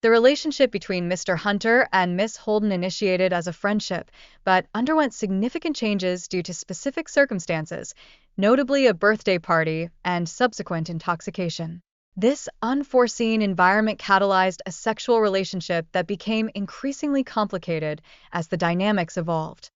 The relationship between Mr. Hunter and Miss Holden initiated as a friendship, but underwent significant changes due to specific circumstances, notably a birthday party and subsequent intoxication. This unforeseen environment catalyzed a sexual relationship that became increasingly complicated as the dynamics evolved.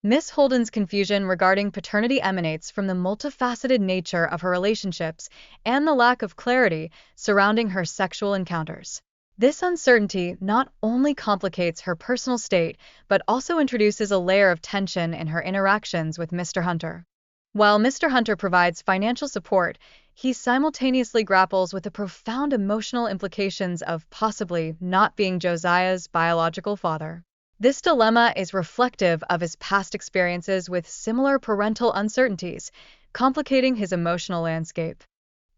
Miss Holden's confusion regarding paternity emanates from the multifaceted nature of her relationships and the lack of clarity surrounding her sexual encounters. This uncertainty not only complicates her personal state, but also introduces a layer of tension in her interactions with Mr. Hunter. While Mr. Hunter provides financial support, he simultaneously grapples with the profound emotional implications of possibly not being Josiah's biological father. This dilemma is reflective of his past experiences with similar parental uncertainties, complicating his emotional landscape.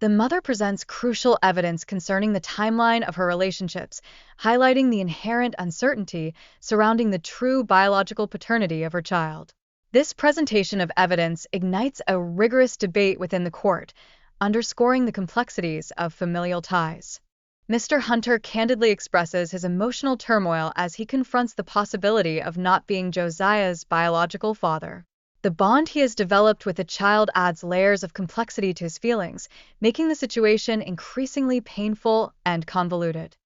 The mother presents crucial evidence concerning the timeline of her relationships, highlighting the inherent uncertainty surrounding the true biological paternity of her child. This presentation of evidence ignites a rigorous debate within the court, underscoring the complexities of familial ties. Mr. Hunter candidly expresses his emotional turmoil as he confronts the possibility of not being Josiah's biological father. The bond he has developed with the child adds layers of complexity to his feelings, making the situation increasingly painful and convoluted.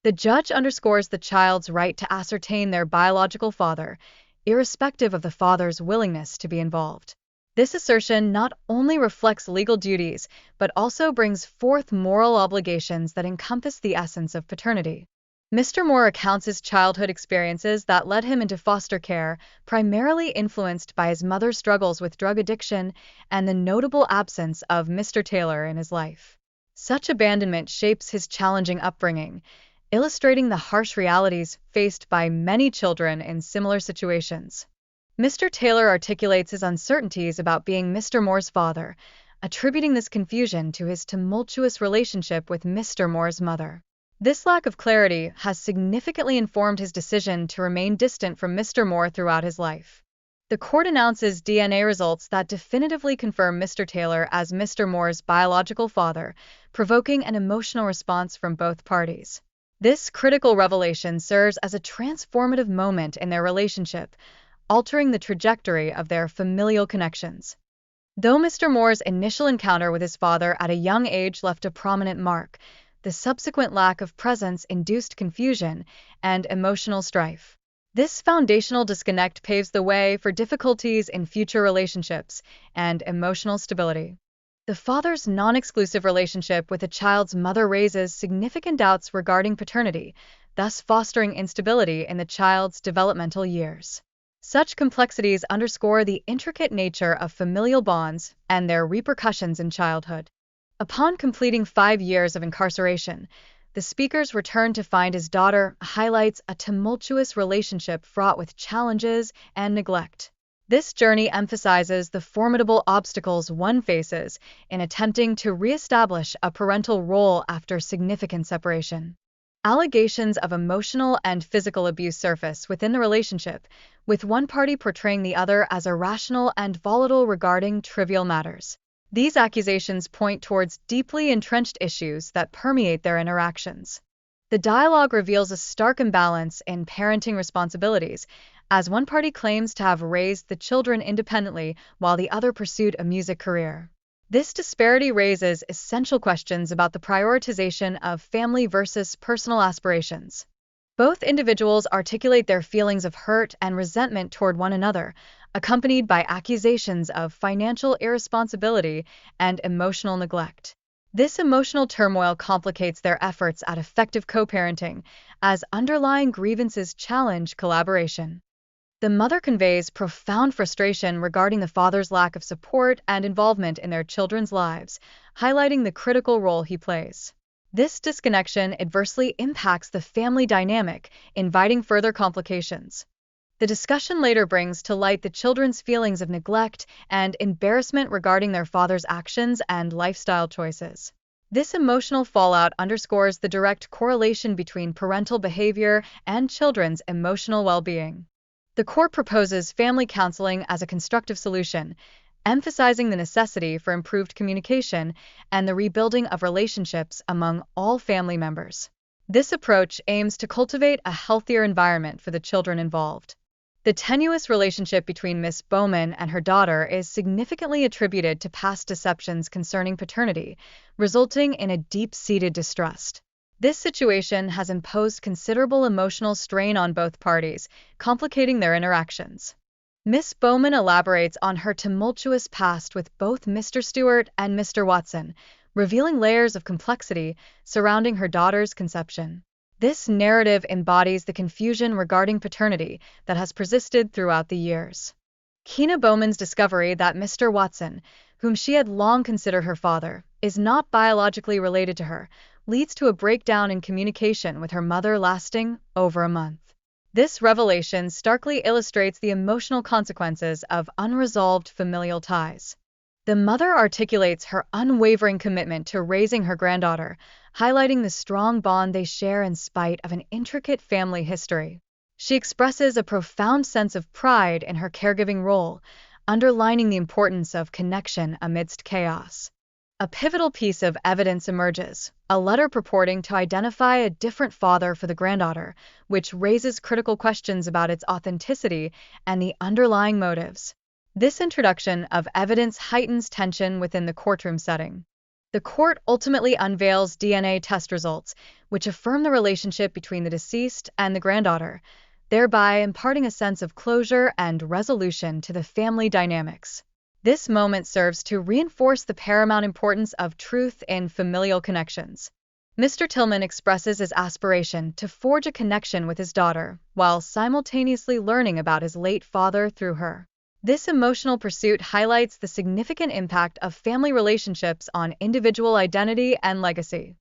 The judge underscores the child's right to ascertain their biological father, irrespective of the father's willingness to be involved. This assertion not only reflects legal duties, but also brings forth moral obligations that encompass the essence of paternity. Mr. Moore recounts his childhood experiences that led him into foster care, primarily influenced by his mother's struggles with drug addiction and the notable absence of Mr. Taylor in his life. Such abandonment shapes his challenging upbringing, illustrating the harsh realities faced by many children in similar situations. Mr. Taylor articulates his uncertainties about being Mr. Moore's father, attributing this confusion to his tumultuous relationship with Mr. Moore's mother. This lack of clarity has significantly informed his decision to remain distant from Mr. Moore throughout his life. The court announces DNA results that definitively confirm Mr. Taylor as Mr. Moore's biological father, provoking an emotional response from both parties. This critical revelation serves as a transformative moment in their relationship, altering the trajectory of their familial connections. Though Mr. Moore's initial encounter with his father at a young age left a prominent mark, the subsequent lack of presence induced confusion and emotional strife. This foundational disconnect paves the way for difficulties in future relationships and emotional stability. The father's non-exclusive relationship with the child's mother raises significant doubts regarding paternity, thus fostering instability in the child's developmental years. Such complexities underscore the intricate nature of familial bonds and their repercussions in childhood. Upon completing 5 years of incarceration, the speaker's return to find his daughter highlights a tumultuous relationship fraught with challenges and neglect. This journey emphasizes the formidable obstacles one faces in attempting to reestablish a parental role after significant separation. Allegations of emotional and physical abuse surface within the relationship, with one party portraying the other as irrational and volatile regarding trivial matters. These accusations point towards deeply entrenched issues that permeate their interactions. The dialogue reveals a stark imbalance in parenting responsibilities, as one party claims to have raised the children independently while the other pursued a music career. This disparity raises essential questions about the prioritization of family versus personal aspirations. Both individuals articulate their feelings of hurt and resentment toward one another, accompanied by accusations of financial irresponsibility and emotional neglect. This emotional turmoil complicates their efforts at effective co-parenting, as underlying grievances challenge collaboration. The mother conveys profound frustration regarding the father's lack of support and involvement in their children's lives, highlighting the critical role he plays. This disconnection adversely impacts the family dynamic, inviting further complications. The discussion later brings to light the children's feelings of neglect and embarrassment regarding their father's actions and lifestyle choices. This emotional fallout underscores the direct correlation between parental behavior and children's emotional well-being. The court proposes family counseling as a constructive solution, emphasizing the necessity for improved communication and the rebuilding of relationships among all family members. This approach aims to cultivate a healthier environment for the children involved. The tenuous relationship between Miss Bowman and her daughter is significantly attributed to past deceptions concerning paternity, resulting in a deep-seated distrust. This situation has imposed considerable emotional strain on both parties, complicating their interactions. Miss Bowman elaborates on her tumultuous past with both Mr. Stewart and Mr. Watson, revealing layers of complexity surrounding her daughter's conception. This narrative embodies the confusion regarding paternity that has persisted throughout the years. Keena Bowman's discovery that Mr. Watson, whom she had long considered her father, is not biologically related to her, leads to a breakdown in communication with her mother lasting over a month. This revelation starkly illustrates the emotional consequences of unresolved familial ties. The mother articulates her unwavering commitment to raising her granddaughter, highlighting the strong bond they share in spite of an intricate family history. She expresses a profound sense of pride in her caregiving role, underlining the importance of connection amidst chaos. A pivotal piece of evidence emerges, a letter purporting to identify a different father for the granddaughter, which raises critical questions about its authenticity and the underlying motives. This introduction of evidence heightens tension within the courtroom setting. The court ultimately unveils DNA test results, which affirm the relationship between the deceased and the granddaughter, thereby imparting a sense of closure and resolution to the family dynamics. This moment serves to reinforce the paramount importance of truth in familial connections. Mr. Tillman expresses his aspiration to forge a connection with his daughter, while simultaneously learning about his late father through her. This emotional pursuit highlights the significant impact of family relationships on individual identity and legacy.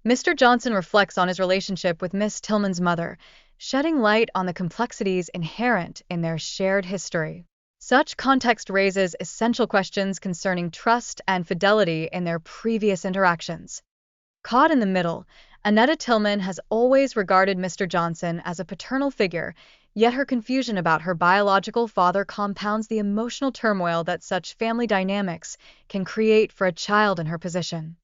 Mr. Johnson reflects on his relationship with Miss Tillman's mother, shedding light on the complexities inherent in their shared history. Such context raises essential questions concerning trust and fidelity in their previous interactions. Caught in the middle, Annetta Tillman has always regarded Mr. Johnson as a paternal figure, yet her confusion about her biological father compounds the emotional turmoil that such family dynamics can create for a child in her position.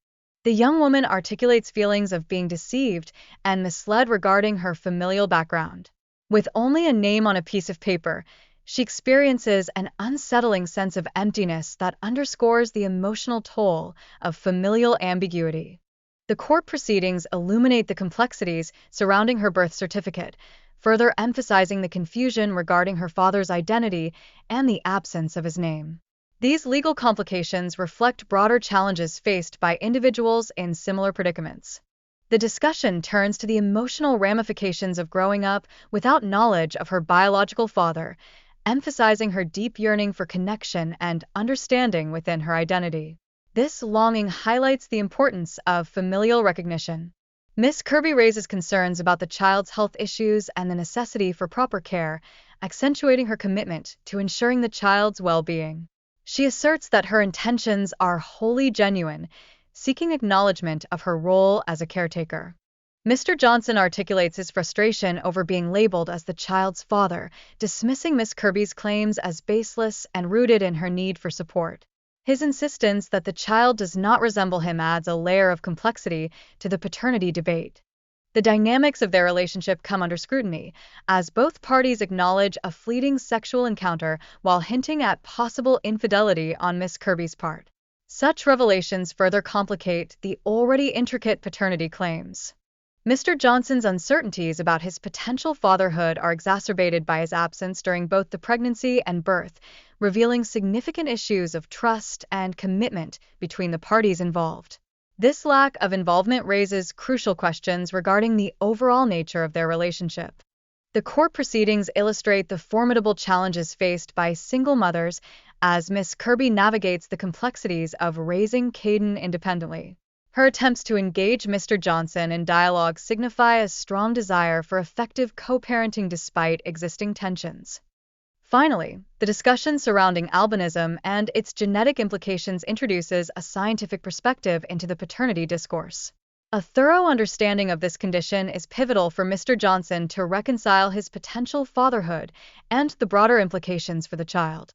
The young woman articulates feelings of being deceived and misled regarding her familial background. With only a name on a piece of paper, she experiences an unsettling sense of emptiness that underscores the emotional toll of familial ambiguity. The court proceedings illuminate the complexities surrounding her birth certificate, further emphasizing the confusion regarding her father's identity and the absence of his name. These legal complications reflect broader challenges faced by individuals in similar predicaments. The discussion turns to the emotional ramifications of growing up without knowledge of her biological father, emphasizing her deep yearning for connection and understanding within her identity. This longing highlights the importance of familial recognition. Miss Kirby raises concerns about the child's health issues and the necessity for proper care, accentuating her commitment to ensuring the child's well-being. She asserts that her intentions are wholly genuine, seeking acknowledgement of her role as a caretaker. Mr. Johnson articulates his frustration over being labeled as the child's father, dismissing Miss Kirby's claims as baseless and rooted in her need for support. His insistence that the child does not resemble him adds a layer of complexity to the paternity debate. The dynamics of their relationship come under scrutiny, as both parties acknowledge a fleeting sexual encounter while hinting at possible infidelity on Miss Kirby's part. Such revelations further complicate the already intricate paternity claims. Mr. Johnson's uncertainties about his potential fatherhood are exacerbated by his absence during both the pregnancy and birth, revealing significant issues of trust and commitment between the parties involved. This lack of involvement raises crucial questions regarding the overall nature of their relationship. The court proceedings illustrate the formidable challenges faced by single mothers as Miss Kirby navigates the complexities of raising Caden independently. Her attempts to engage Mr. Johnson in dialogue signify a strong desire for effective co-parenting despite existing tensions. Finally, the discussion surrounding albinism and its genetic implications introduces a scientific perspective into the paternity discourse. A thorough understanding of this condition is pivotal for Mr. Johnson to reconcile his potential fatherhood and the broader implications for the child.